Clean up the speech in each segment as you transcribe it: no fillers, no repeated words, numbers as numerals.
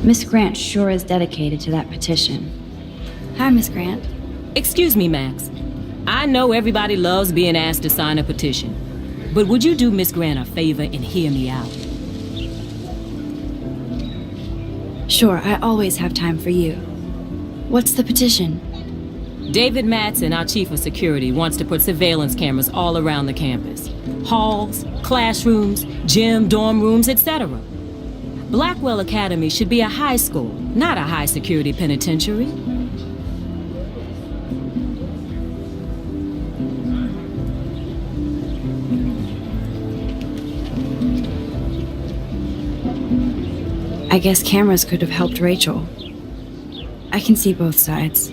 Miss Grant sure is dedicated to that petition. Hi, Miss Grant. Excuse me, Max. I know everybody loves being asked to sign a petition, but would you do Miss Grant a favor and hear me out? Sure, I always have time for you. What's the petition? David Madsen, our chief of security, wants to put surveillance cameras all around the campus. Halls, classrooms, gym, dorm rooms, etc. Blackwell Academy should be a high school, not a high-security penitentiary. I guess cameras could have helped Rachel. I can see both sides.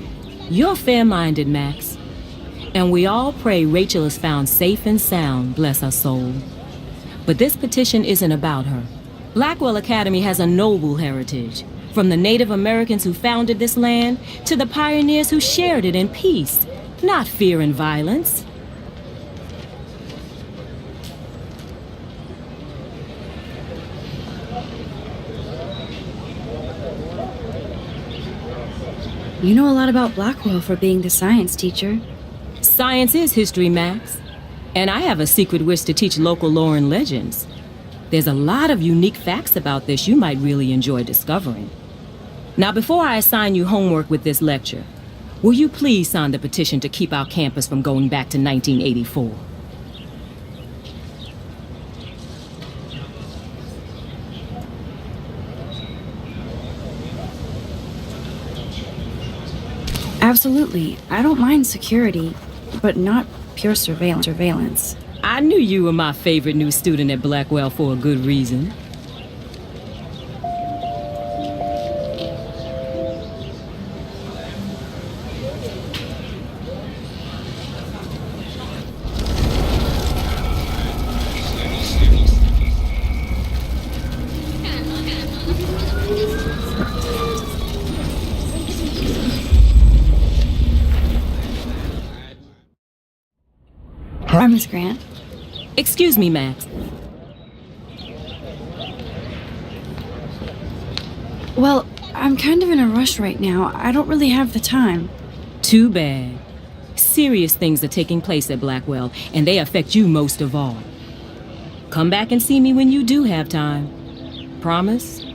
You're fair-minded, Max. And we all pray Rachel is found safe and sound, bless her soul. But this petition isn't about her. Blackwell Academy has a noble heritage, from the Native Americans who founded this land to the pioneers who shared it in peace, not fear and violence. You know a lot about Blackwell for being the science teacher. Science is history, Max. And I have a secret wish to teach local lore and legends. There's a lot of unique facts about this you might really enjoy discovering. Now, before I assign you homework with this lecture, will you please sign the petition to keep our campus from going back to 1984? Absolutely. I don't mind security, but not pure surveillance. I knew you were my favorite new student at Blackwell for a good reason. Hi, Miss Grant. Excuse me, Max. Well, I'm kind of in a rush right now. I don't really have the time. Too bad. Serious things are taking place at Blackwell, and they affect you most of all. Come back and see me when you do have time. Promise?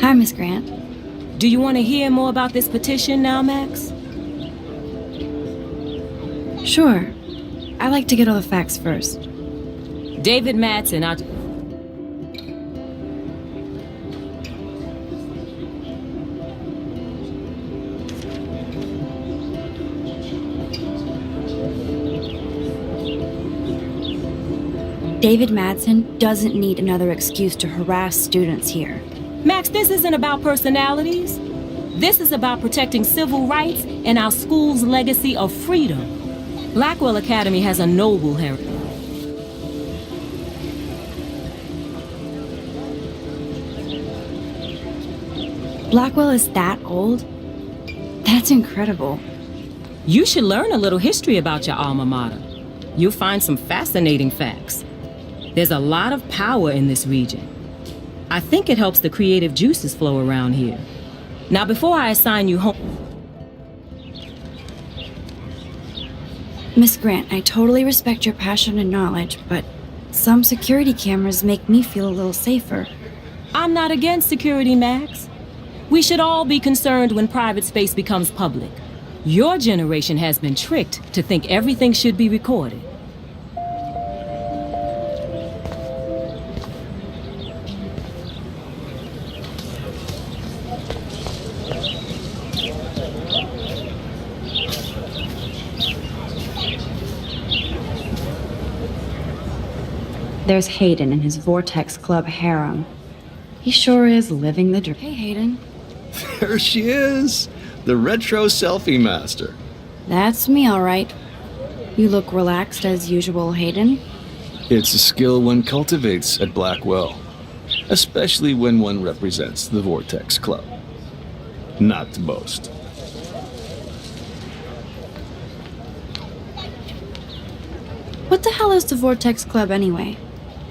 Hi, Miss Grant. Do you want to hear more about this petition now, Max? Sure. I like to get all the facts first. David Madsen, our... David Madsen doesn't need another excuse to harass students here. Max, this isn't about personalities. This is about protecting civil rights and our school's legacy of freedom. Blackwell Academy has a noble heritage. Blackwell is that old? That's incredible. You should learn a little history about your alma mater. You'll find some fascinating facts. There's a lot of power in this region. I think it helps the creative juices flow around here. Now, before I assign you home... Miss Grant, I totally respect your passion and knowledge, but some security cameras make me feel a little safer. I'm not against security, Max. We should all be concerned when private space becomes public. Your generation has been tricked to think everything should be recorded. There's Hayden and his Vortex Club harem. He sure is living the dream. Hey, Hayden. There she is, the retro selfie master. That's me, all right. You look relaxed as usual, Hayden. It's a skill one cultivates at Blackwell, especially when one represents the Vortex Club. Not to boast. What the hell is the Vortex Club anyway?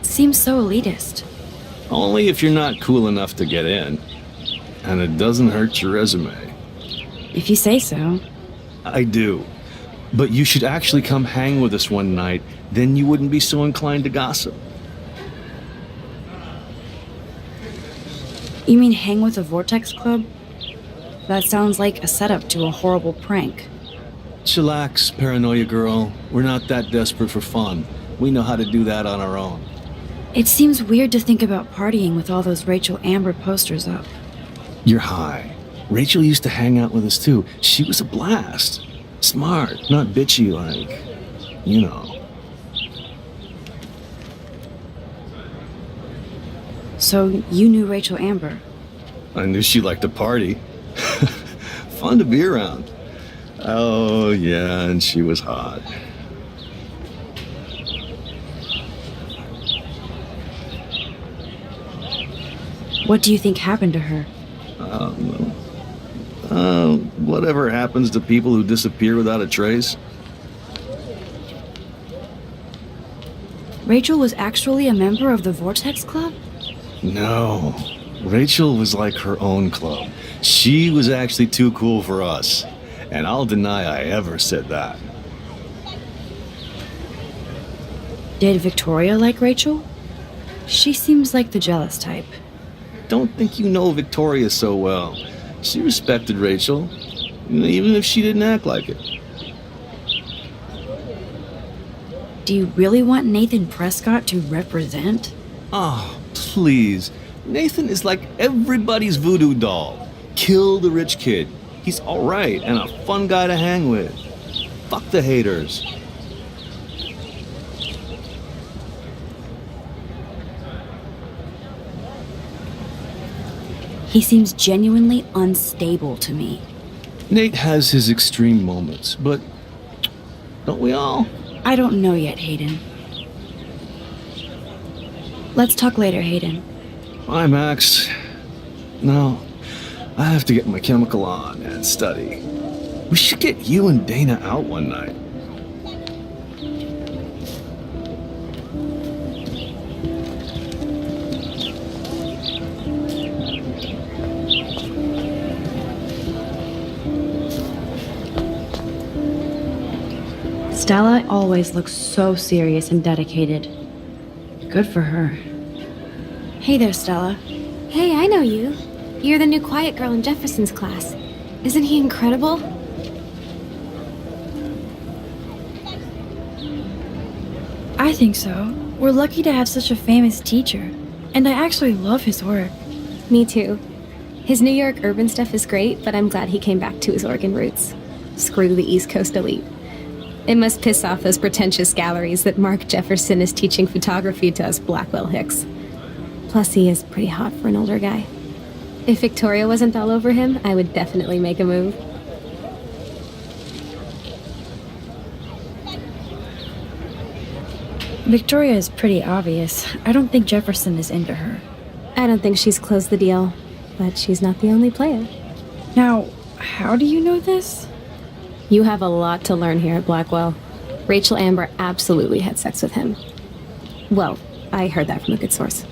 Seems so elitist. Only if you're not cool enough to get in. And it doesn't hurt your resume. If you say so. I do. But you should actually come hang with us one night, then you wouldn't be so inclined to gossip. You mean hang with the Vortex Club? That sounds like a setup to a horrible prank. Chillax, paranoia girl. We're not that desperate for fun. We know how to do that on our own. It seems weird to think about partying with all those Rachel Amber posters up. You're high. Rachel used to hang out with us too. She was a blast. Smart, not bitchy like, you know. So you knew Rachel Amber? I knew she liked to party. Fun to be around. Oh, yeah, and she was hot. What do you think happened to her? Whatever happens to people who disappear without a trace. Rachel was actually a member of the Vortex Club? No. Rachel was like her own club. She was actually too cool for us. And I'll deny I ever said that. Did Victoria like Rachel? She seems like the jealous type. Don't think you know Victoria so well. She respected Rachel, even if she didn't act like it. Do you really want Nathan Prescott to represent? Oh, please. Nathan is like everybody's voodoo doll. Kill the rich kid. He's alright and a fun guy to hang with. Fuck the haters. He seems genuinely unstable to me. Nate has his extreme moments, but don't we all? I don't know yet, Hayden. Let's talk later, Hayden. Bye, Max. No, I have to get my chemical on and study. We should get you and Dana out one night. Stella always looks so serious and dedicated. Good for her. Hey there, Stella. Hey, I know you. You're the new quiet girl in Jefferson's class. Isn't he incredible? I think so. We're lucky to have such a famous teacher. And I actually love his work. Me too. His New York urban stuff is great, but I'm glad he came back to his Oregon roots. Screw the East Coast elite. It must piss off those pretentious galleries that Mark Jefferson is teaching photography to us Blackwell Hicks. Plus, he is pretty hot for an older guy. If Victoria wasn't all over him, I would definitely make a move. Victoria is pretty obvious. I don't think Jefferson is into her. I don't think she's closed the deal, but she's not the only player. Now, how do you know this? You have a lot to learn here at Blackwell. Rachel Amber absolutely had sex with him. Well, I heard that from a good source.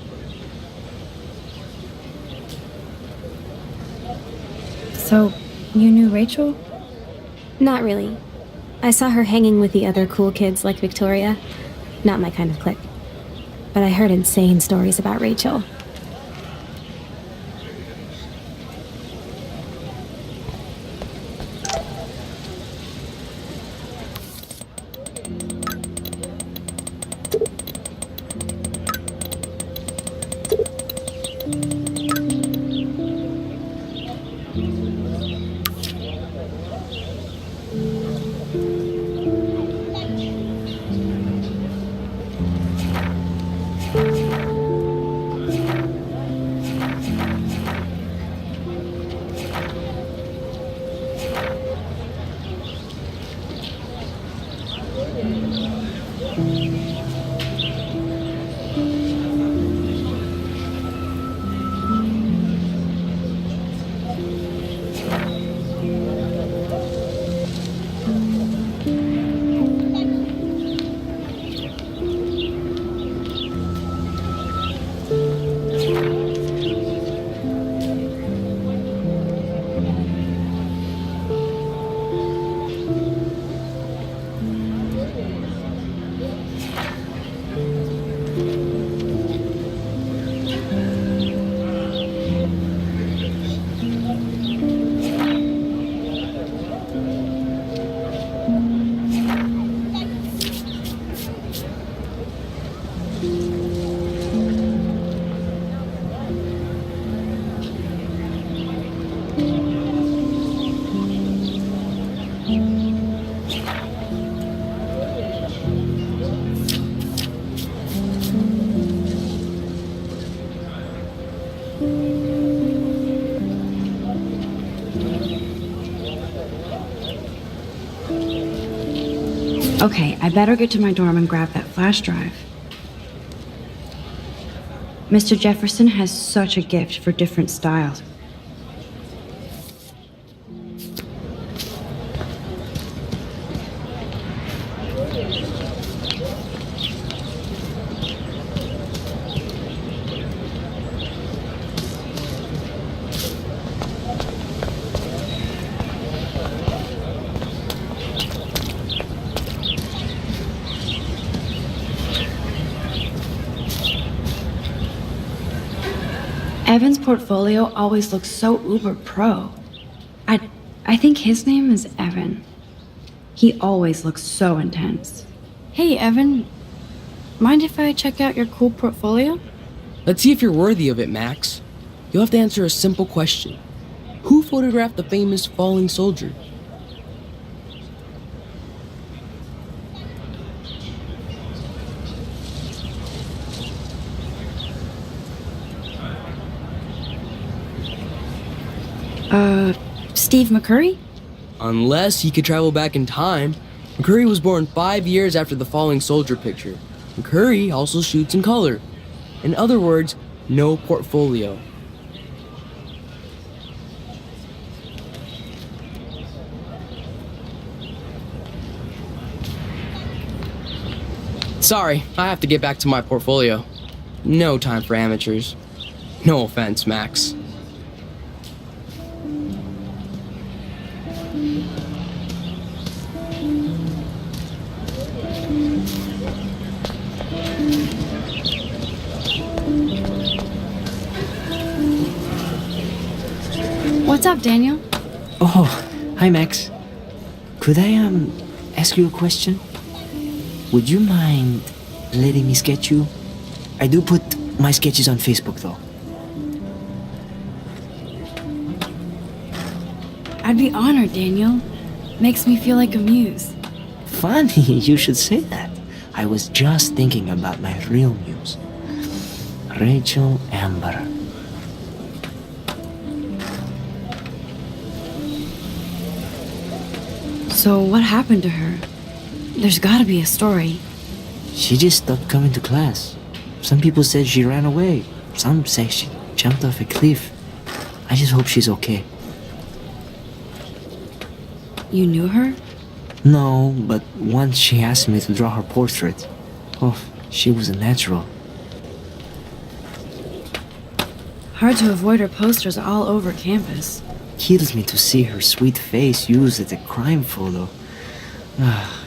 So, you knew Rachel? Not really. I saw her hanging with the other cool kids like Victoria. Not my kind of clique. But I heard insane stories about Rachel. Okay, I better get to my dorm and grab that flash drive. Mr. Jefferson has such a gift for different styles. Evan's portfolio always looks so uber pro. I think his name is Evan. He always looks so intense. Hey, Evan. Mind if I check out your cool portfolio? Let's see if you're worthy of it, Max. You'll have to answer a simple question. Who photographed the famous falling soldier? Steve McCurry? Unless he could travel back in time. McCurry was born 5 years after the falling soldier picture. McCurry also shoots in color. In other words, no portfolio. Sorry, I have to get back to my portfolio. No time for amateurs. No offense, Max. What's up, Daniel? Oh, hi Max. Could I ask you a question? Would you mind letting me sketch you? I do put my sketches on Facebook though. I'd be honored, Daniel. Makes me feel like a muse. Funny, you should say that. I was just thinking about my real muse. Rachel Amber. So what happened to her? There's gotta be a story. She just stopped coming to class. Some people said she ran away. Some say she jumped off a cliff. I just hope she's okay. You knew her? No, but once she asked me to draw her portrait. Oh, she was a natural. Hard to avoid her posters all over campus. Kills me to see her sweet face used as a crime photo.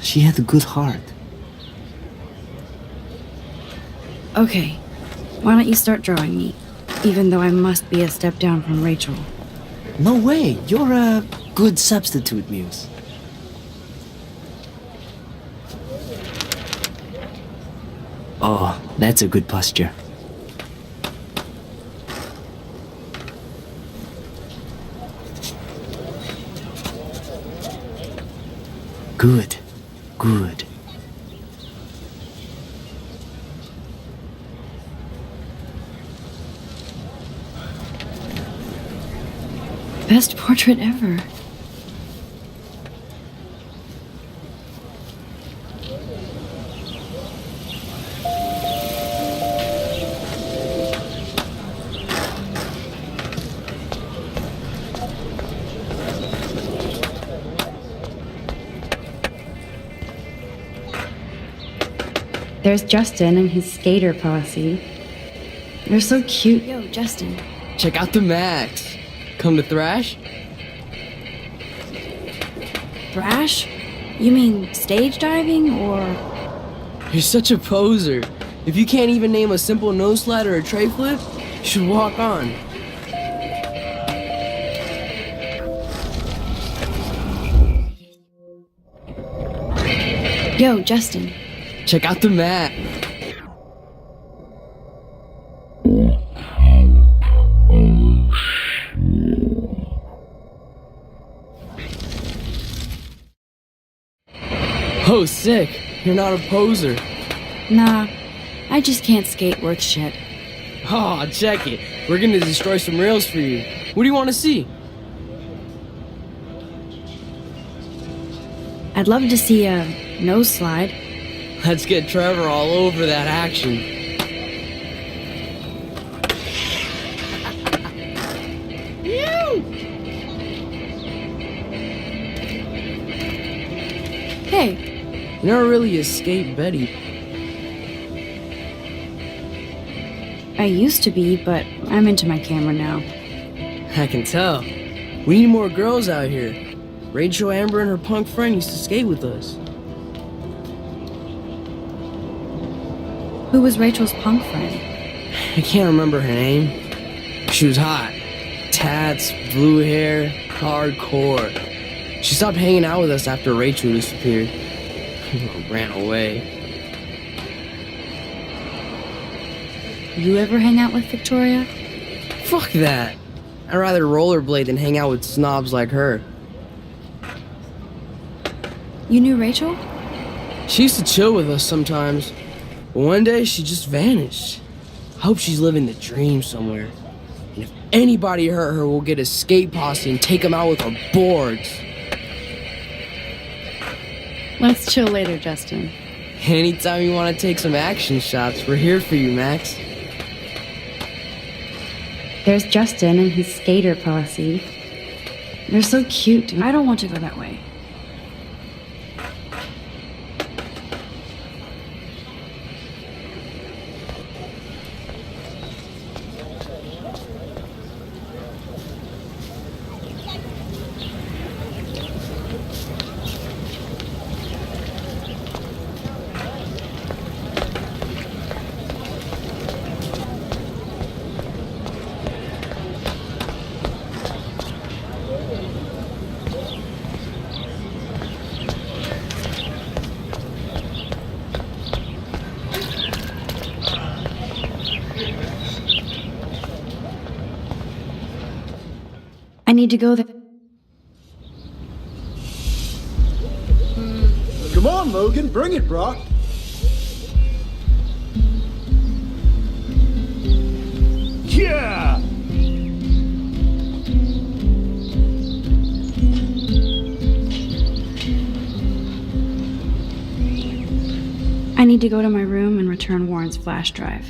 She had a good heart. Okay, why don't you start drawing me? Even though I must be a step down from Rachel. No way, you're a good substitute, Muse. Oh, that's a good posture. Good, good. Best portrait ever. There's Justin and his skater posse. They're so cute. Yo, Justin. Check out the Max. Come to thrash? Thrash? You mean stage diving or... You're such a poser. If you can't even name a simple nose slide or a tray flip, you should walk on. Yo, Justin. Check out the mat. Oh, sick. You're not a poser. Nah, I just can't skate worth shit. Oh, check it. We're gonna destroy some rails for you. What do you want to see? I'd love to see a nose slide. Let's get Trevor all over that action. Hey, You never really escaped Betty. I used to be, but I'm into my camera now. I can tell. We need more girls out here. Rachel Amber and her punk friend used to skate with us. Who was Rachel's punk friend? I can't remember her name. She was hot. Tats, blue hair, hardcore. She stopped hanging out with us after Rachel disappeared. Ran away. You ever hang out with Victoria? Fuck that. I'd rather rollerblade than hang out with snobs like her. You knew Rachel? She used to chill with us sometimes. But one day she just vanished. I hope she's living the dream somewhere. And if anybody hurt her, we'll get a skate posse and take them out with our boards. Let's chill later, Justin. Anytime you want to take some action shots, we're here for you, Max. There's Justin and his skater posse. They're so cute, and I don't want to go that way. I need to go there. Come on, Logan, bring it, Brock. Yeah! I need to go to my room and return Warren's flash drive.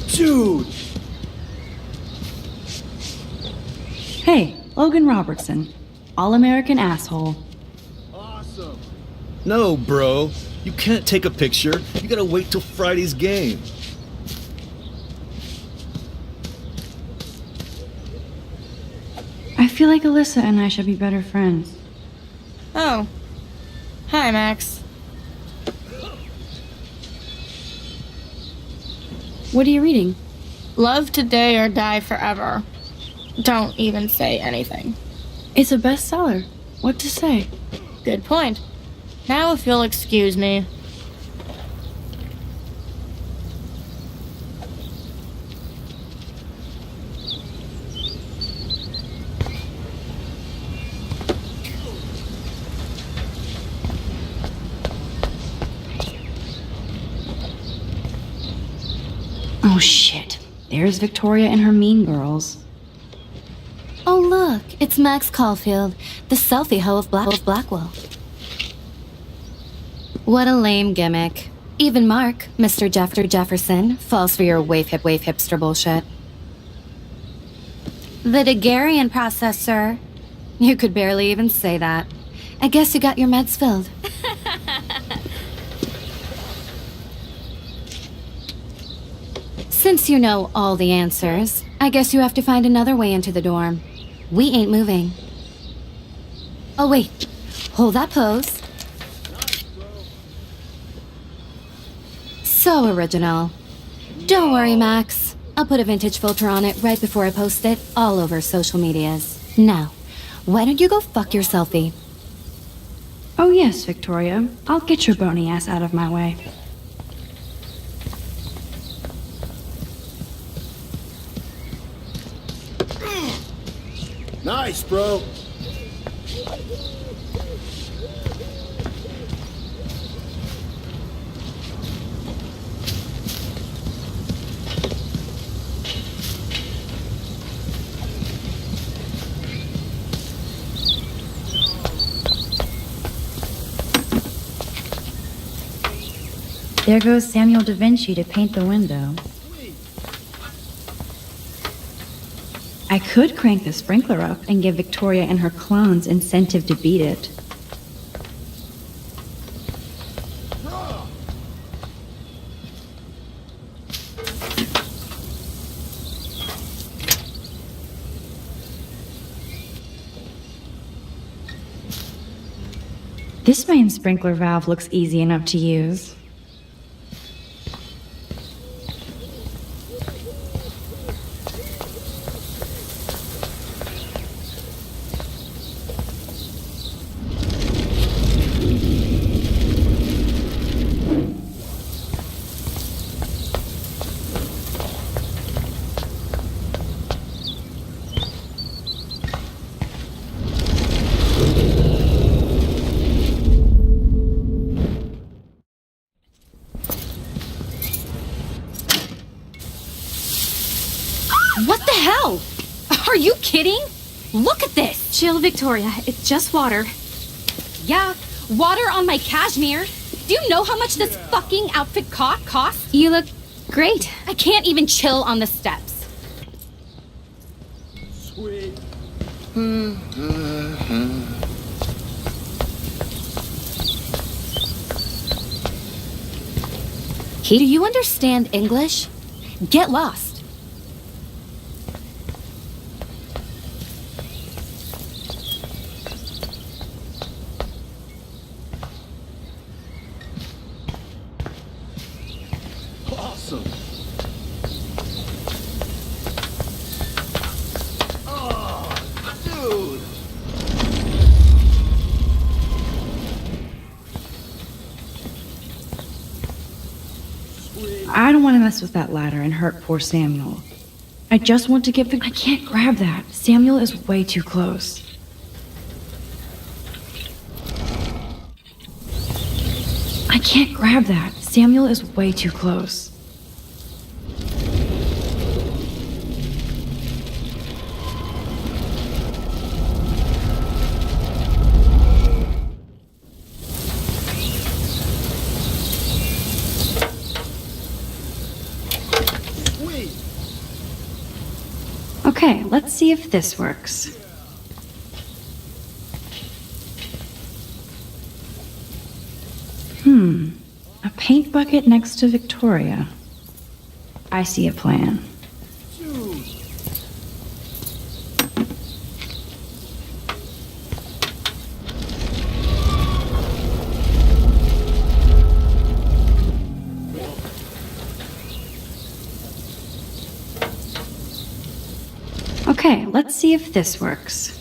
Dude! Hey, Logan Robertson. All-American asshole. Awesome. No, bro. You can't take a picture. You gotta wait till Friday's game. I feel like Alyssa and I should be better friends. Oh. Hi, Max. What are you reading? Love today or die forever. Don't even say anything. It's a bestseller. What to say? Good point. Now if you'll excuse me. Oh shit. There's Victoria and her mean girls. Oh, look, it's Max Caulfield, the selfie hoe of Blackwell. What a lame gimmick. Even Mark, Mr. Jefferson, falls for your wave hipster bullshit. The Daguerrean process, sir. You could barely even say that. I guess you got your meds filled. Since you know all the answers, I guess you have to find another way into the dorm. We ain't moving. Oh, wait. Hold that pose. So original. Don't worry, Max. I'll put a vintage filter on it right before I post it all over social medias. Now, why don't you go fuck your selfie? Oh yes, Victoria. I'll get your bony ass out of my way. Nice, bro. There goes Samuel da Vinci to paint the window. I could crank the sprinkler up and give Victoria and her clones incentive to beat it. This main sprinkler valve looks easy enough to use. What the hell? Are you kidding? Look at this! Chill, Victoria. It's just water. Yeah, water on my cashmere. Do you know how much this fucking outfit costs? You look great. I can't even chill on the steps. Sweet. Do you understand English? Get lost. Awesome. Oh, dude. I don't want to mess with that ladder and hurt poor Samuel. I just want to get I can't grab that. Samuel is way too close. I can't grab that. Samuel is way too close. Sweet. Okay, let's see if this works. A paint bucket next to Victoria. I see a plan. Dude. Okay, let's see if this works.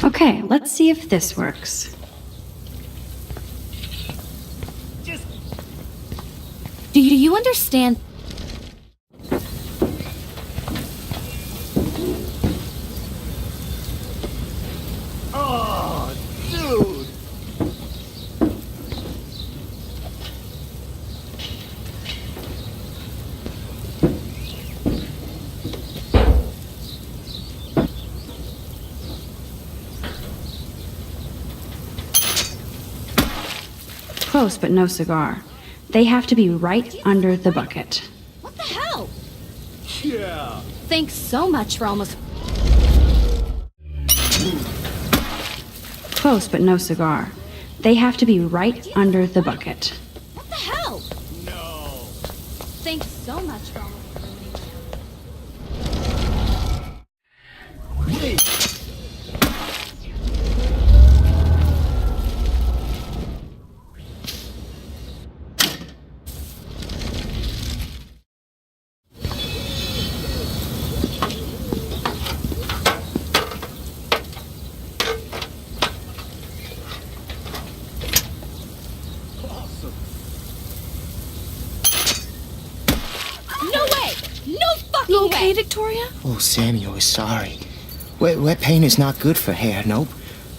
Okay, let's see if this works. Do you understand? Oh, dude. Close, but no cigar. They have to be right under the bucket. What the hell? Yeah. Thanks so much for almost. Close, but no cigar. They have to be right under the bucket. What the hell? No. Thanks so much for almost. Wait. fucking You okay, way. Victoria? Oh, Samuel is sorry. Wet paint is not good for hair, nope.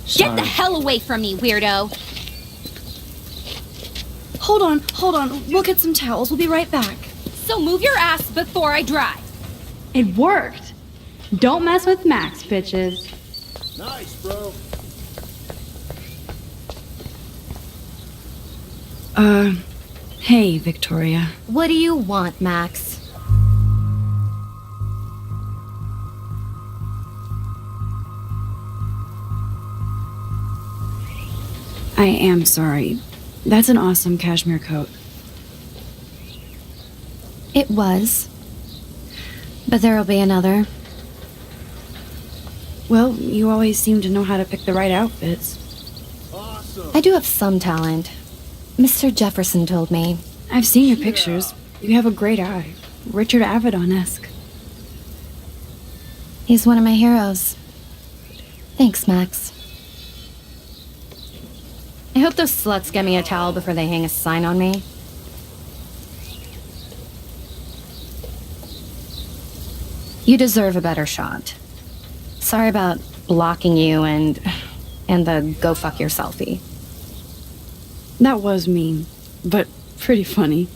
Get Sorry. the hell away from me, weirdo. Hold on. We'll get some towels. We'll be right back. So move your ass before I drive. It worked. Don't mess with Max, bitches. Nice, bro. Hey, Victoria. What do you want, Max? I am sorry. That's an awesome cashmere coat. It was. But there'll be another. Well, you always seem to know how to pick the right outfits. Awesome. I do have some talent. Mr. Jefferson told me. I've seen your pictures. You have a great eye. Richard Avedon-esque. He's one of my heroes. Thanks, Max. I hope those sluts get me a towel before they hang a sign on me. You deserve a better shot. Sorry about blocking you and the go fuck your selfie. That was mean, but pretty funny.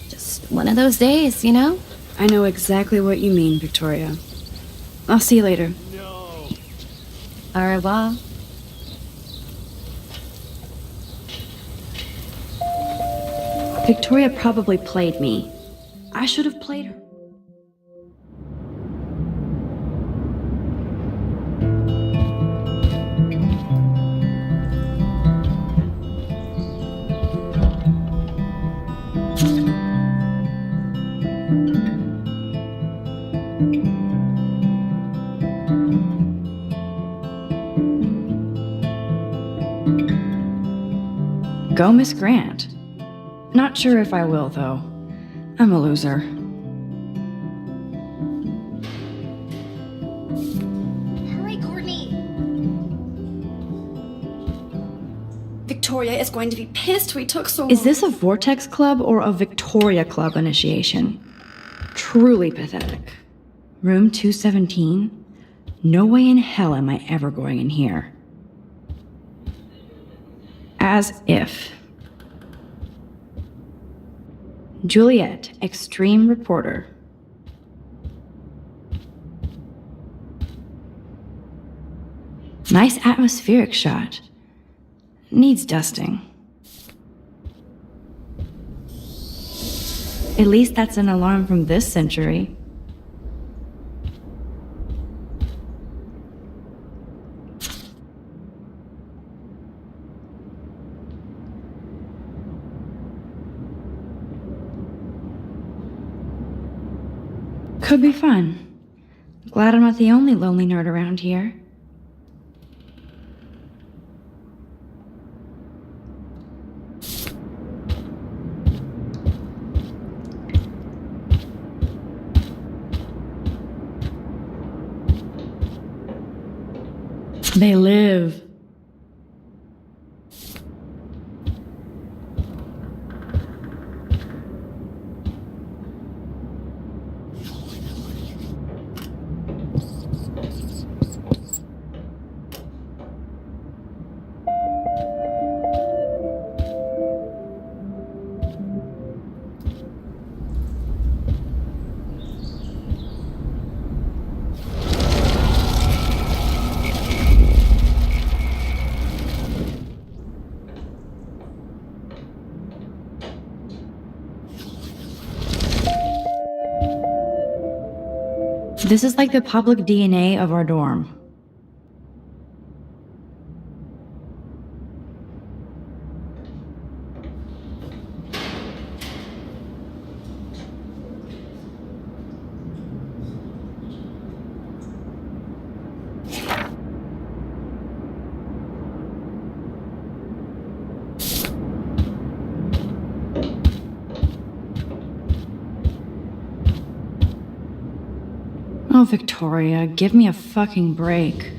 Just one of those days, you know? I know exactly what you mean, Victoria. I'll see you later. No. Au revoir. Victoria probably played me. I should have played her. Go, Miss Grant. Not sure if I will, though. I'm a loser. Hurry, Courtney. Victoria is going to be pissed we took so long. Is this a Vortex Club or a Victoria Club initiation? Truly pathetic. Room 217? No way in hell am I ever going in here. As if. Juliet, extreme reporter. Nice atmospheric shot. Needs dusting. At least that's an alarm from this century. Could be fun. Glad I'm not the only lonely nerd around here. They live. This is like the public DNA of our dorm. Oh, Victoria, give me a fucking break.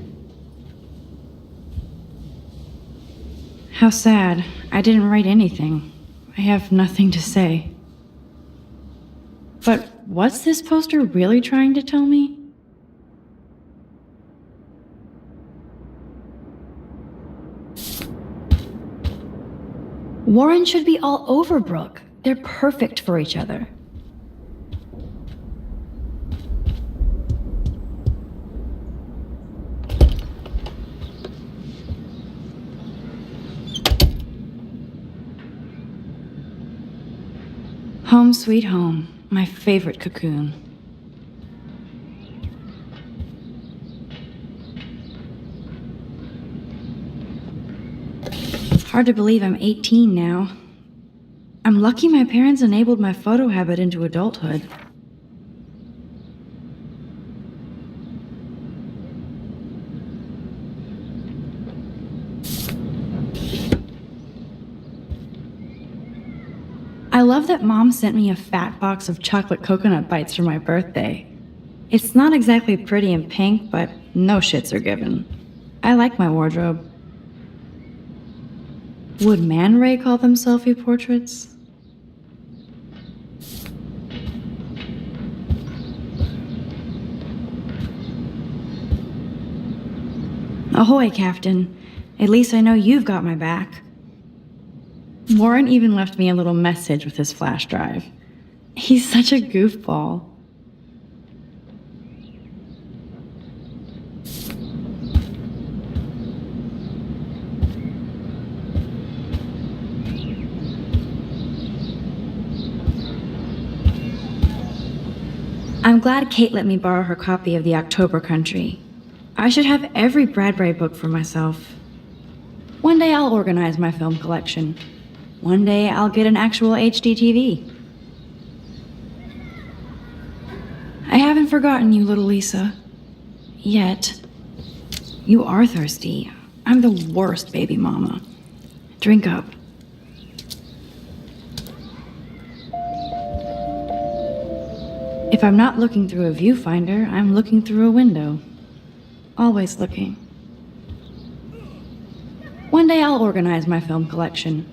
How sad. I didn't write anything. I have nothing to say. But what's this poster really trying to tell me? Warren should be all over Brooke. They're perfect for each other. Home sweet home, my favorite cocoon. Hard to believe I'm 18 now. I'm lucky my parents enabled my photo habit into adulthood. I love that Mom sent me a fat box of chocolate coconut bites for my birthday. It's not exactly pretty and pink, but no shits are given. I like my wardrobe. Would Man Ray call them selfie portraits? Ahoy, Captain. At least I know you've got my back. Warren even left me a little message with his flash drive. He's such a goofball. I'm glad Kate let me borrow her copy of The October Country. I should have every Bradbury book for myself. One day I'll organize my film collection. One day I'll get an actual HD TV. I haven't forgotten you, little Lisa. Yet. You are thirsty. I'm the worst baby mama. Drink up. If I'm not looking through a viewfinder, I'm looking through a window. Always looking. One day I'll organize my film collection.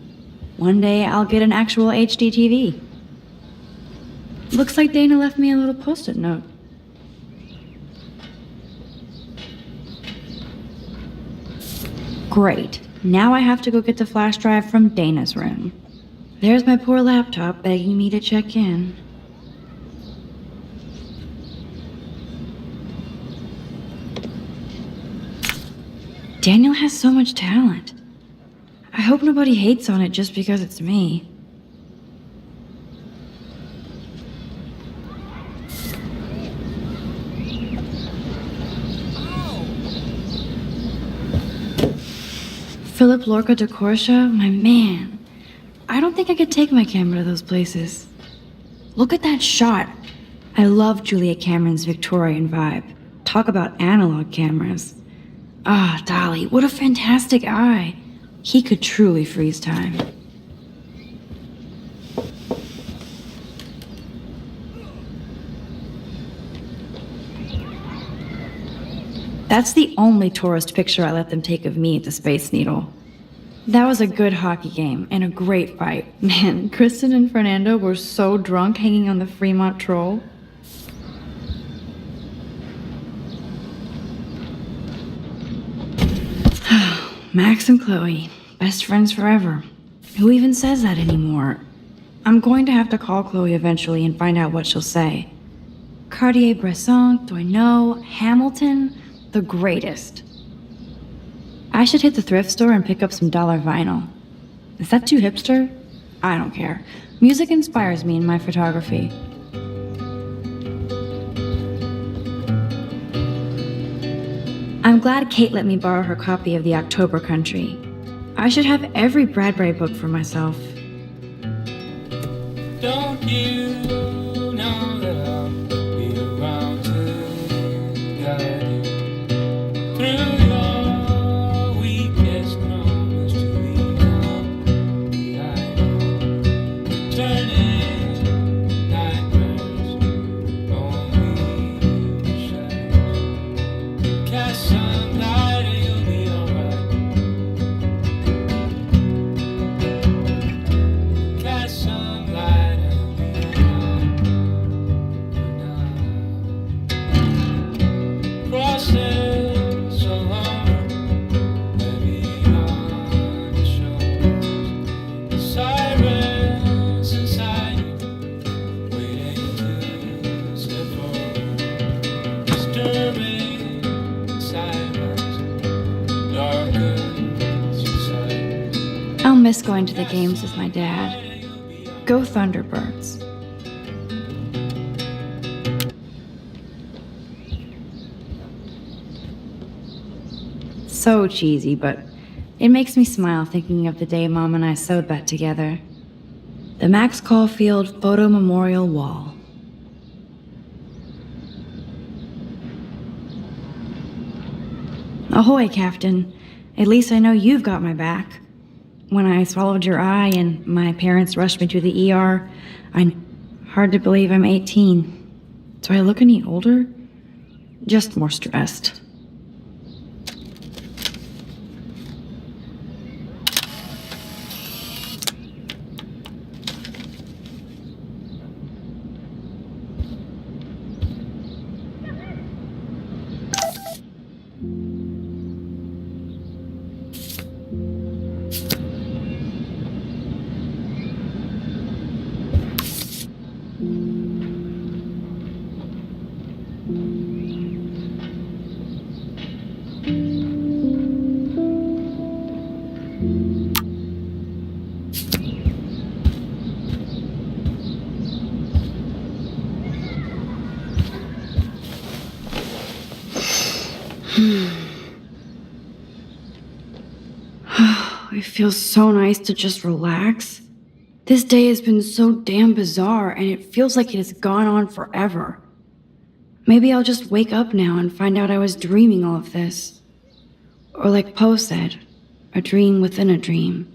One day I'll get an actual HD TV. Looks like Dana left me a little post-it note. Great. Now I have to go get the flash drive from Dana's room. There's my poor laptop begging me to check in. Daniel has so much talent. I hope nobody hates on it just because it's me. Philip Lorca de Corsia, my man. I don't think I could take my camera to those places. Look at that shot. I love Julia Cameron's Victorian vibe. Talk about analog cameras. Ah, Dolly, what a fantastic eye. He could truly freeze time. That's the only tourist picture I let them take of me at the Space Needle. That was a good hockey game and a great fight. Man, Kristen and Fernando were so drunk hanging on the Fremont Troll. Max and Chloe, best friends forever. Who even says that anymore? I'm going to have to call Chloe eventually and find out what she'll say. Cartier-Bresson, Doisneau, Hamilton, the greatest. I should hit the thrift store and pick up some dollar vinyl. Is that too hipster? I don't care. Music inspires me in my photography. I'm glad Kate let me borrow her copy of The October Country. I should have every Bradbury book for myself. Don't you know that I'll be around to guide you through your weakest moments to become the idol, turning nightmares only shadows. Cast some light and you'll be alright. Cast some light and you'll be alright. miss going to the games with my dad. Go Thunderbirds. So cheesy, but it makes me smile thinking of the day Mom and I sewed that together. The Max Caulfield Photo Memorial Wall. Ahoy, Captain. At least I know you've got my back. When I swallowed your eye and my parents rushed me to the ER, hard to believe I'm 18. Do I look any older? Just more stressed. It feels so nice to just relax. This day has been so damn bizarre, and it feels like it has gone on forever. Maybe I'll just wake up now and find out I was dreaming all of this. Or like Poe said, a dream within a dream.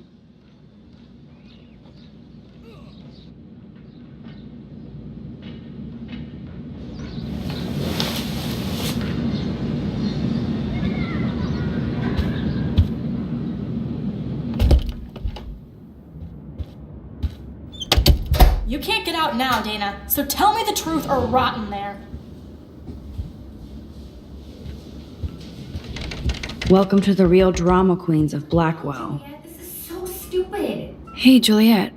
You can't get out now, Dana, so tell me the truth or rot in there. Welcome to the real drama queens of Blackwell. This is so stupid. Hey, Juliet.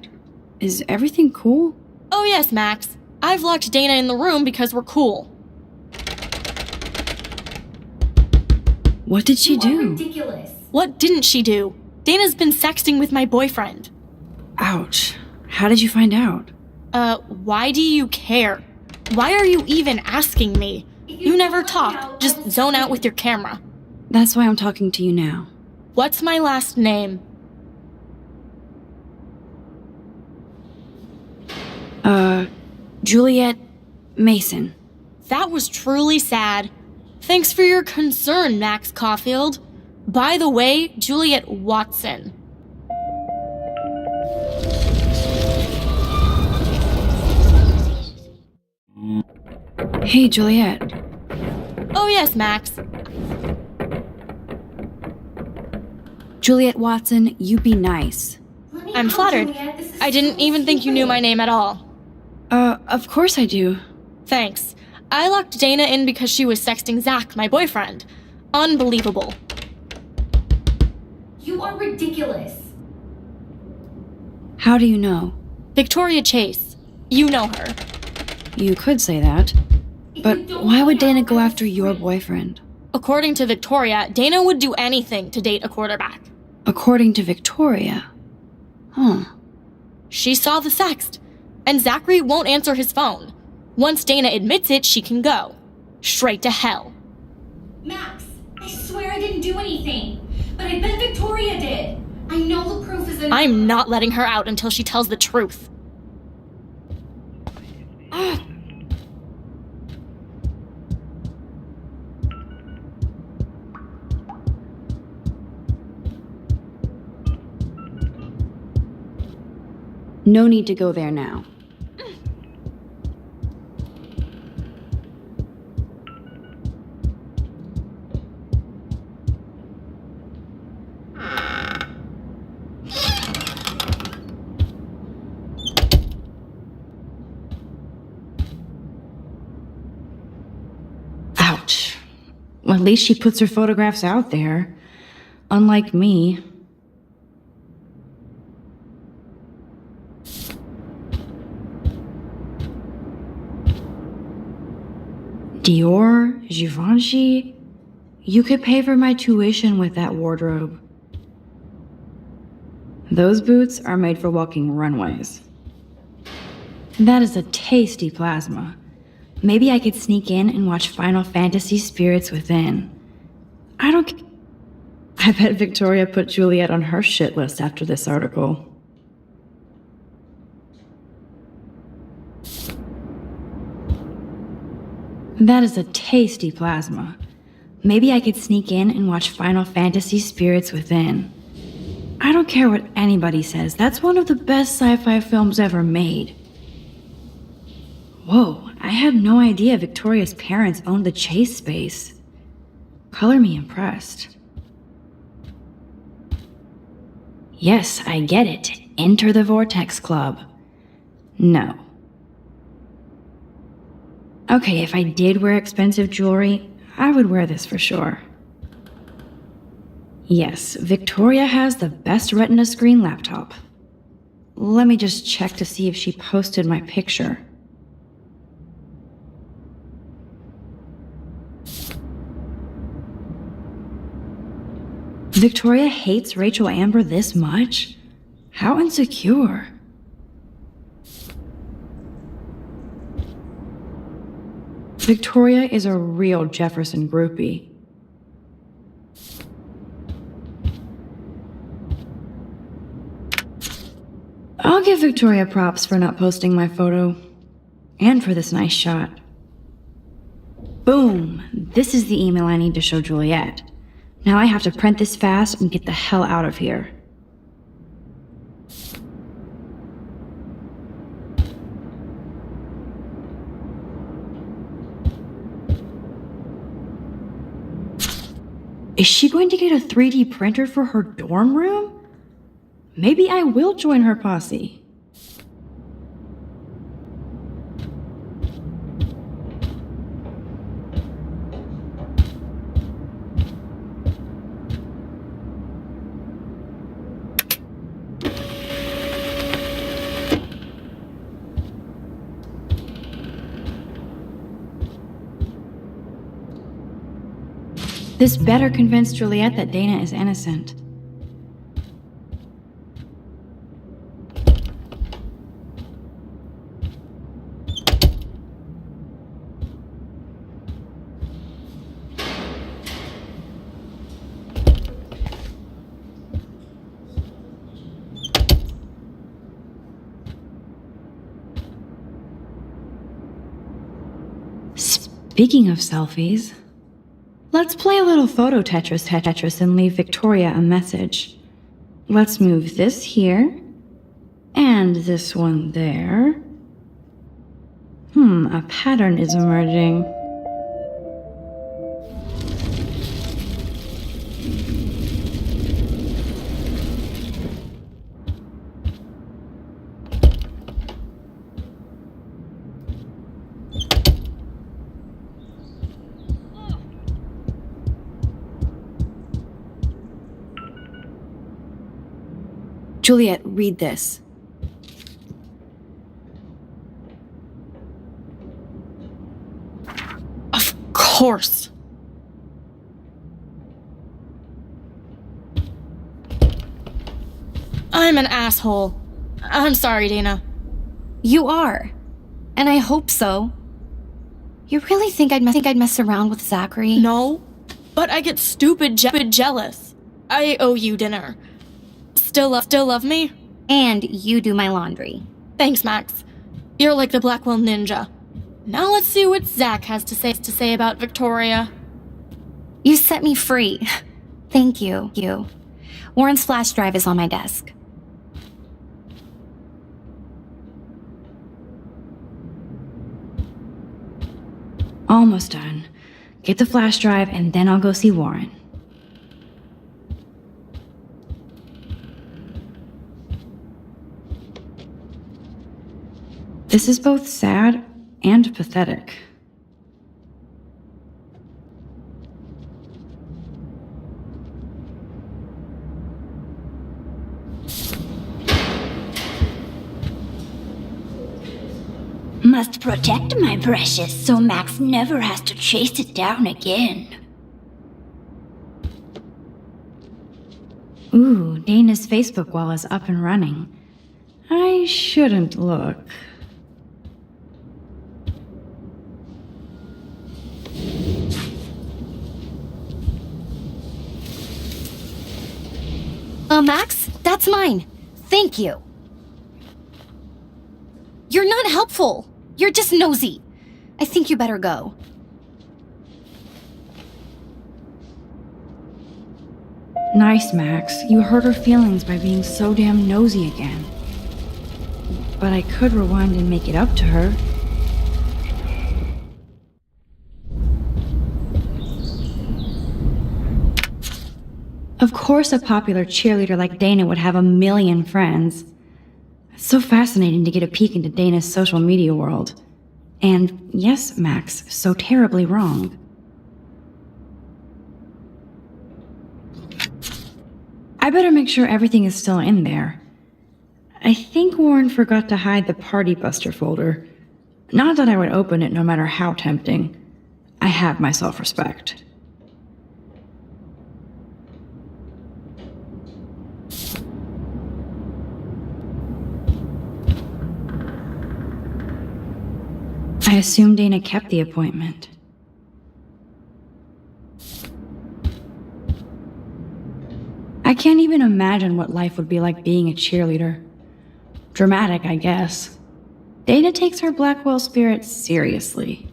Is everything cool? Oh yes, Max. I've locked Dana in the room because we're cool. What did she do? Ridiculous. What didn't she do? Dana's been sexting with my boyfriend. Ouch. How did you find out? Why do you care? Why are you even asking me? You never talk, just zone out with your camera. That's why I'm talking to you now. What's my last name? Juliet Mason. That was truly sad. Thanks for your concern, Max Caulfield. By the way, Juliet Watson. Hey, Juliet. Oh yes, Max. Juliet Watson, you be nice. I'm flattered. I didn't even think you knew my name at all. Of course I do. Thanks. I locked Dana in because she was sexting Zach, my boyfriend. Unbelievable. You are ridiculous. How do you know? Victoria Chase. You know her. You could say that. But why would Dana go after your boyfriend? According to Victoria, Dana would do anything to date a quarterback. According to Victoria? Huh. She saw the sext, and Zachary won't answer his phone. Once Dana admits it, she can go. Straight to hell. Max, I swear I didn't do anything. But I bet Victoria did. I know the proof is in... I'm not letting her out until she tells the truth. No need to go there now. Ouch. Well, at least she puts her photographs out there. Unlike me. Dior, Givenchy. You could pay for my tuition with that wardrobe. Those boots are made for walking runways. That is a tasty plasma. Maybe I could sneak in and watch Final Fantasy Spirits Within. I bet Victoria put Juliet on her shit list after this article. That is a tasty plasma. Maybe I could sneak in and watch Final Fantasy Spirits Within. I don't care what anybody says, that's one of the best sci-fi films ever made. Whoa, I had no idea Victoria's parents owned the Chase space. Color me impressed. Yes, I get it. Enter the Vortex Club. No. Okay, if I did wear expensive jewelry, I would wear this for sure. Yes, Victoria has the best Retina screen laptop. Let me just check to see if she posted my picture. Victoria hates Rachel Amber this much? How insecure. Victoria is a real Jefferson groupie. I'll give Victoria props for not posting my photo. And for this nice shot. Boom! This is the email I need to show Juliet. Now I have to print this fast and get the hell out of here. Is she going to get a 3D printer for her dorm room? Maybe I will join her posse. This better convince Juliet that Dana is innocent. Speaking of selfies, let's play a little photo Tetris and leave Victoria a message. Let's move this here, and this one there. A pattern is emerging. Juliet, read this. Of course. I'm an asshole. I'm sorry, Dana. You are. And I hope so. You really think I'd mess around with Zachary? No, but I get stupid jealous. I owe you dinner. Still love me? And you do my laundry. Thanks, Max. You're like the Blackwell Ninja. Now let's see what Zach has to say about Victoria. You set me free. Thank you. Warren's flash drive is on my desk. Almost done. Get the flash drive and then I'll go see Warren. This is both sad and pathetic. Must protect my precious so Max never has to chase it down again. Ooh, Dana's Facebook wall is up and running. I shouldn't look. Max, that's mine. Thank you. You're not helpful. You're just nosy. I think you better go. Nice, Max. You hurt her feelings by being so damn nosy again. But I could rewind and make it up to her. Of course a popular cheerleader like Dana would have a million friends. It's so fascinating to get a peek into Dana's social media world. And yes, Max, so terribly wrong. I better make sure everything is still in there. I think Warren forgot to hide the Party Buster folder. Not that I would open it no matter how tempting. I have my self-respect. I assume Dana kept the appointment. I can't even imagine what life would be like being a cheerleader. Dramatic, I guess. Dana takes her Blackwell spirit seriously.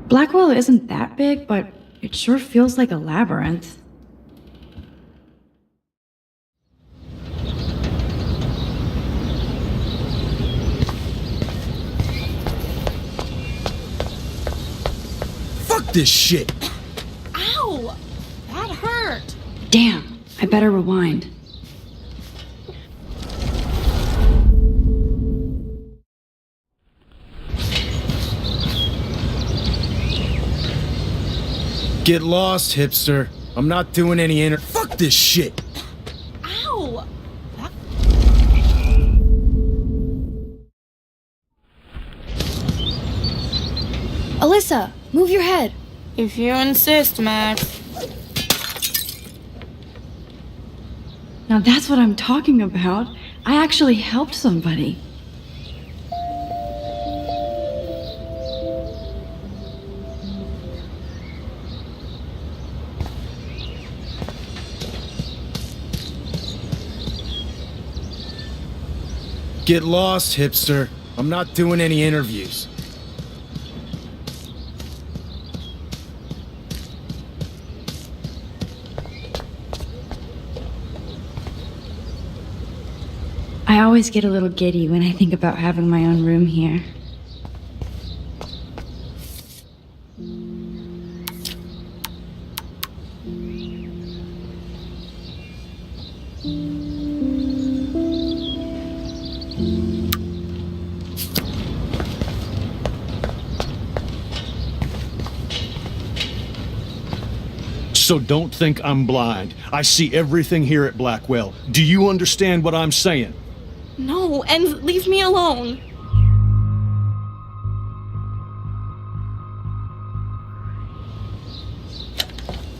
Blackwell isn't that big, but it sure feels like a labyrinth. Fuck this shit! Ow! That hurt. Damn, I better rewind. Get lost, hipster. I'm not doing any Fuck this shit! Ow! Alyssa, move your head. If you insist, Max. Now that's what I'm talking about. I actually helped somebody. Get lost, hipster. I'm not doing any interviews. I always get a little giddy when I think about having my own room here. So don't think I'm blind. I see everything here at Blackwell. Do you understand what I'm saying? No, and leave me alone.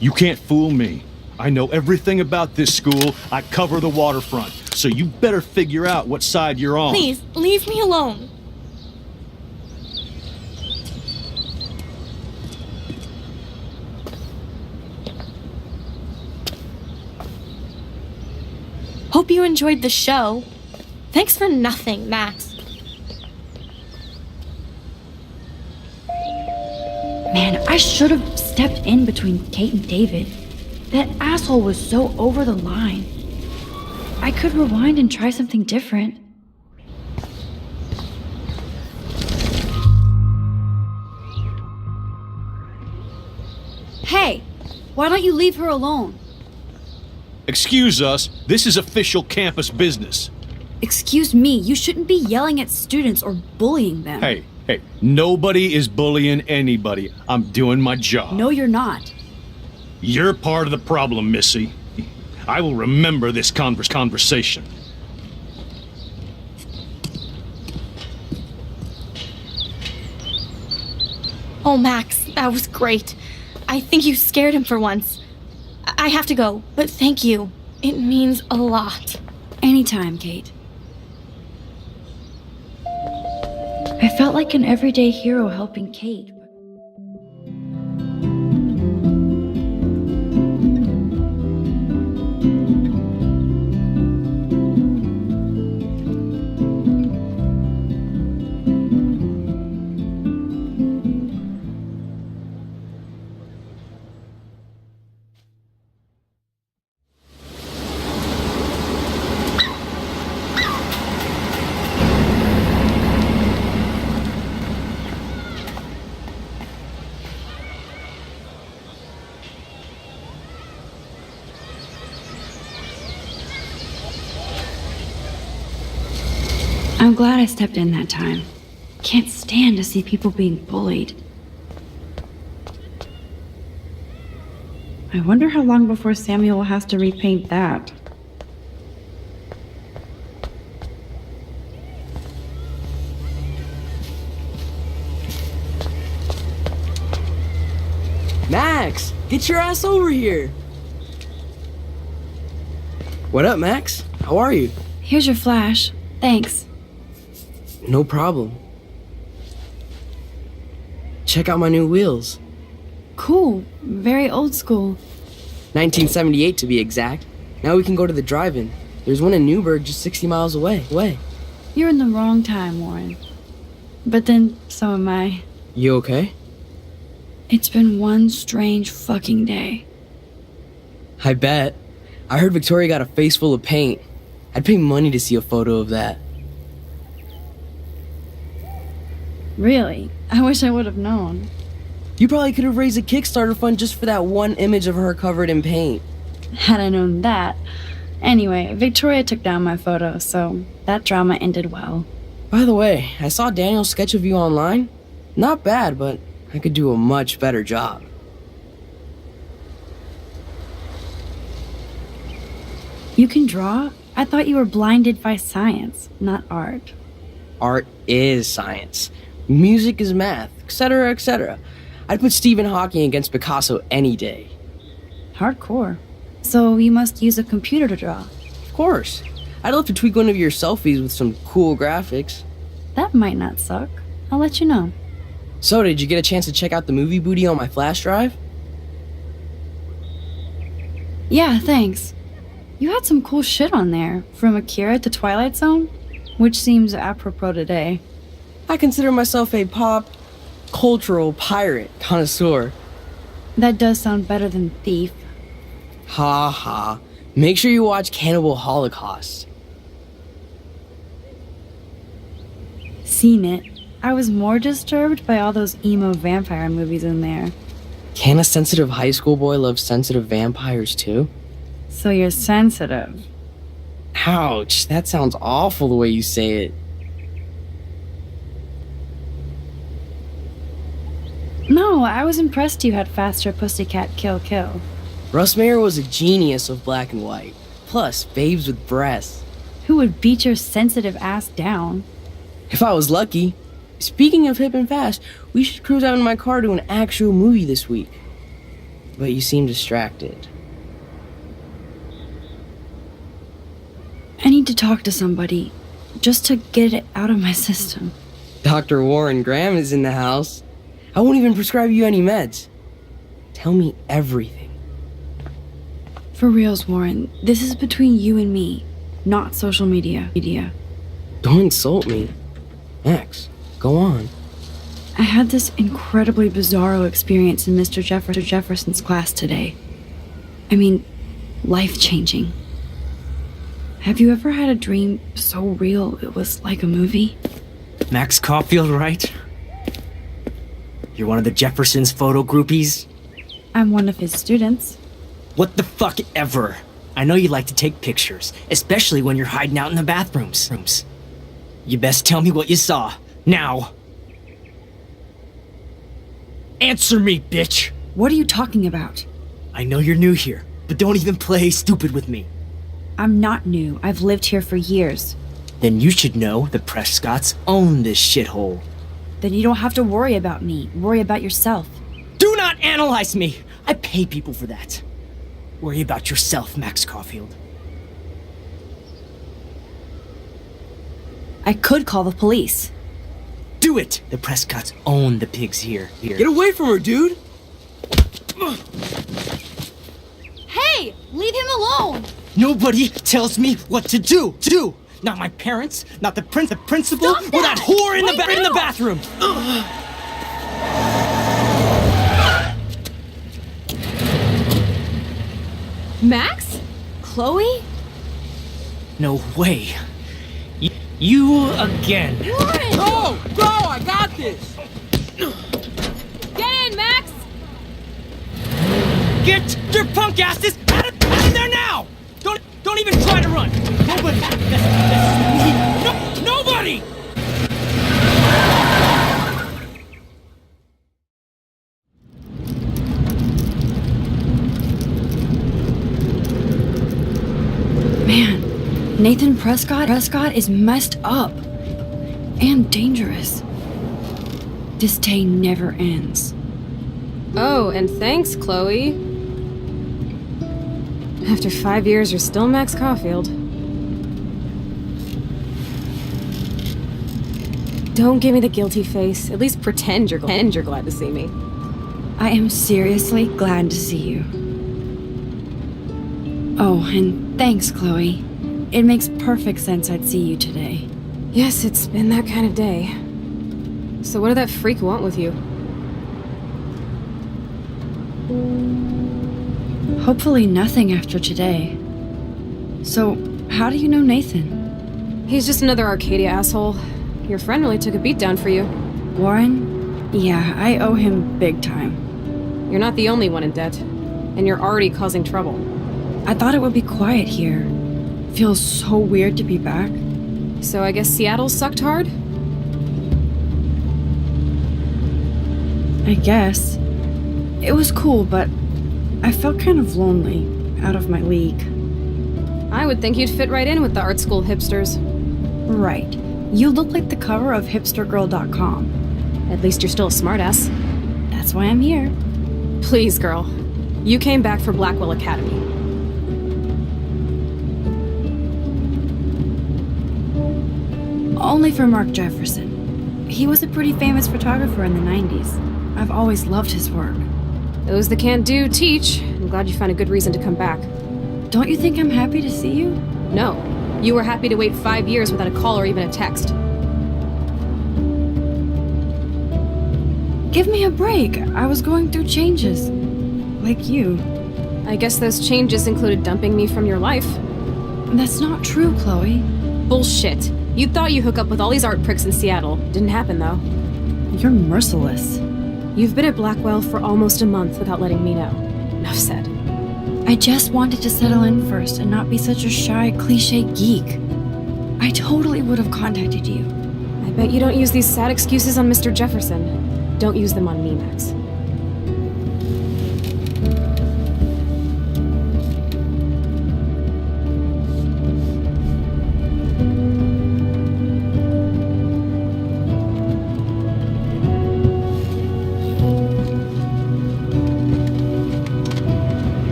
You can't fool me. I know everything about this school. I cover the waterfront. So you better figure out what side you're on. Please, leave me alone. Hope you enjoyed the show. Thanks for nothing, Max. Man, I should have stepped in between Kate and David. That asshole was so over the line. I could rewind and try something different. Hey, why don't you leave her alone? Excuse us, this is official campus business. Excuse me, you shouldn't be yelling at students or bullying them. Hey, Hey, nobody is bullying anybody. I'm doing my job. No, you're not. You're part of the problem, Missy. I will remember this conversation. Oh, Max, that was great. I think you scared him for once. I have to go, but thank you. It means a lot. Anytime, Kate. I felt like an everyday hero helping Kate. I'm glad I stepped in that time. Can't stand to see people being bullied. I wonder how long before Samuel has to repaint that. Max, get your ass over here. What up, Max? How are you? Here's your flash. Thanks. No problem. Check out my new wheels. Cool. Very old school. 1978 to be exact. Now we can go to the drive-in. There's one in Newburgh just 60 miles away. You're in the wrong time, Warren. But then, so am I. You okay? It's been one strange fucking day. I bet. I heard Victoria got a face full of paint. I'd pay money to see a photo of that. Really? I wish I would have known. You probably could have raised a Kickstarter fund just for that one image of her covered in paint. Had I known that. Anyway, Victoria took down my photo, so that drama ended well. By the way, I saw Daniel's sketch of you online. Not bad, but I could do a much better job. You can draw? I thought you were blinded by science, not art. Art is science. Music is math, etc., etc. I'd put Stephen Hawking against Picasso any day. Hardcore. So you must use a computer to draw. Of course. I'd love to tweak one of your selfies with some cool graphics. That might not suck. I'll let you know. So, did you get a chance to check out the movie booty on my flash drive? Yeah, thanks. You had some cool shit on there, from Akira to Twilight Zone, which seems apropos today. I consider myself a pop cultural pirate connoisseur. That does sound better than thief. Ha ha. Make sure you watch Cannibal Holocaust. Seen it. I was more disturbed by all those emo vampire movies in there. Can a sensitive high school boy love sensitive vampires too? So you're sensitive. Ouch, that sounds awful the way you say it. No, I was impressed you had faster Pussycat Kill Kill. Russ Meyer was a genius of black and white. Plus, babes with breasts. Who would beat your sensitive ass down? If I was lucky. Speaking of hip and fast, we should cruise out in my car to an actual movie this week. But you seem distracted. I need to talk to somebody, just to get it out of my system. Dr. Warren Graham is in the house. I won't even prescribe you any meds. Tell me everything. For reals, Warren, this is between you and me, not social media. Don't insult me. Max, go on. I had this incredibly bizarro experience in Mr. Jefferson's class today. I mean, life-changing. Have you ever had a dream so real it was like a movie? Max Caulfield, right? You're one of the Jefferson's photo groupies? I'm one of his students. What the fuck ever? I know you like to take pictures, especially when you're hiding out in the bathrooms. You best tell me what you saw. Now! Answer me, bitch! What are you talking about? I know you're new here, but don't even play stupid with me. I'm not new. I've lived here for years. Then you should know the Prescotts own this shithole. Then you don't have to worry about me. Worry about yourself. Do not analyze me! I pay people for that. Worry about yourself, Max Caulfield. I could call the police. Do it! The Prescotts own the pigs here. Get away from her, dude! Hey! Leave him alone! Nobody tells me what to do! Not my parents, not the principal, or that whore in the bathroom! Max? Chloe? No way. You again. Go! Go! I got this! Get in, Max! Get your punk asses out of there now! Don't even try to run! Nobody! That's me! No, nobody! Man, Nathan Prescott is messed up. And dangerous. This day never ends. Oh, and thanks, Chloe. After 5 years, you're still Max Caulfield. Don't give me the guilty face. At least pretend you're glad to see me. I am seriously glad to see you. Oh, and thanks, Chloe. It makes perfect sense I'd see you today. Yes, it's been that kind of day. So what did that freak want with you? Hopefully nothing after today. So, how do you know Nathan? He's just another Arcadia asshole. Your friend really took a beat down for you. Warren? Yeah, I owe him big time. You're not the only one in debt. And you're already causing trouble. I thought it would be quiet here. Feels so weird to be back. So I guess Seattle sucked hard? I guess. It was cool, but I felt kind of lonely, out of my league. I would think you'd fit right in with the art school hipsters. Right. You look like the cover of hipstergirl.com. At least you're still a smartass. That's why I'm here. Please, girl. You came back for Blackwell Academy. Only for Mark Jefferson. He was a pretty famous photographer in the 90s. I've always loved his work. Those that can't do, teach. I'm glad you found a good reason to come back. Don't you think I'm happy to see you? No. You were happy to wait 5 years without a call or even a text. Give me a break. I was going through changes. Like you. I guess those changes included dumping me from your life. That's not true, Chloe. Bullshit. You thought you'd hook up with all these art pricks in Seattle. Didn't happen, though. You're merciless. You've been at Blackwell for almost a month without letting me know. Enough said. I just wanted to settle in first and not be such a shy, cliche geek. I totally would have contacted you. I bet you don't use these sad excuses on Mr. Jefferson. Don't use them on me, Max.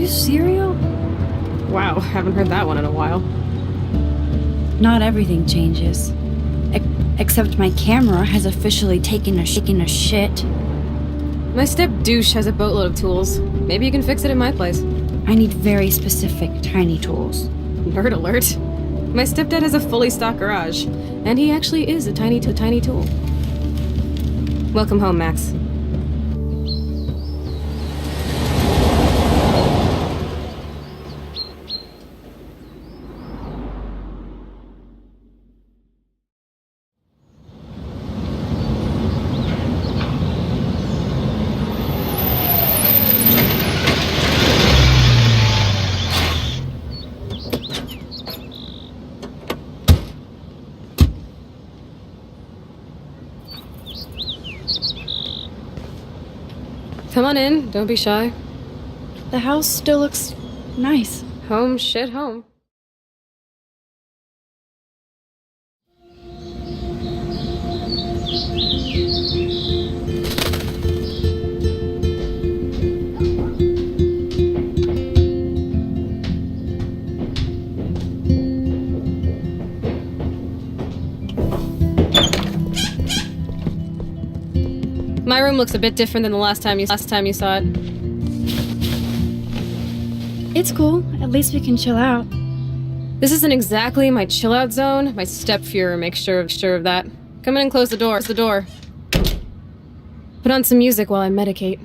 Cereal? Wow, haven't heard that one in a while. Not everything changes. Except my camera has officially taken a shit. My step douche has a boatload of tools. Maybe you can fix it at my place. I need very specific tiny tools. Nerd alert. My stepdad has a fully stocked garage, and he actually is a tiny tool. Welcome home, Max. on in. Don't be shy. The house still looks nice. Home shit home. My room looks a bit different than the last time you saw it. It's cool. At least we can chill out. This isn't exactly my chill out zone. My stepfuhrer makes sure of that. Come in and close the door. Put on some music while I medicate.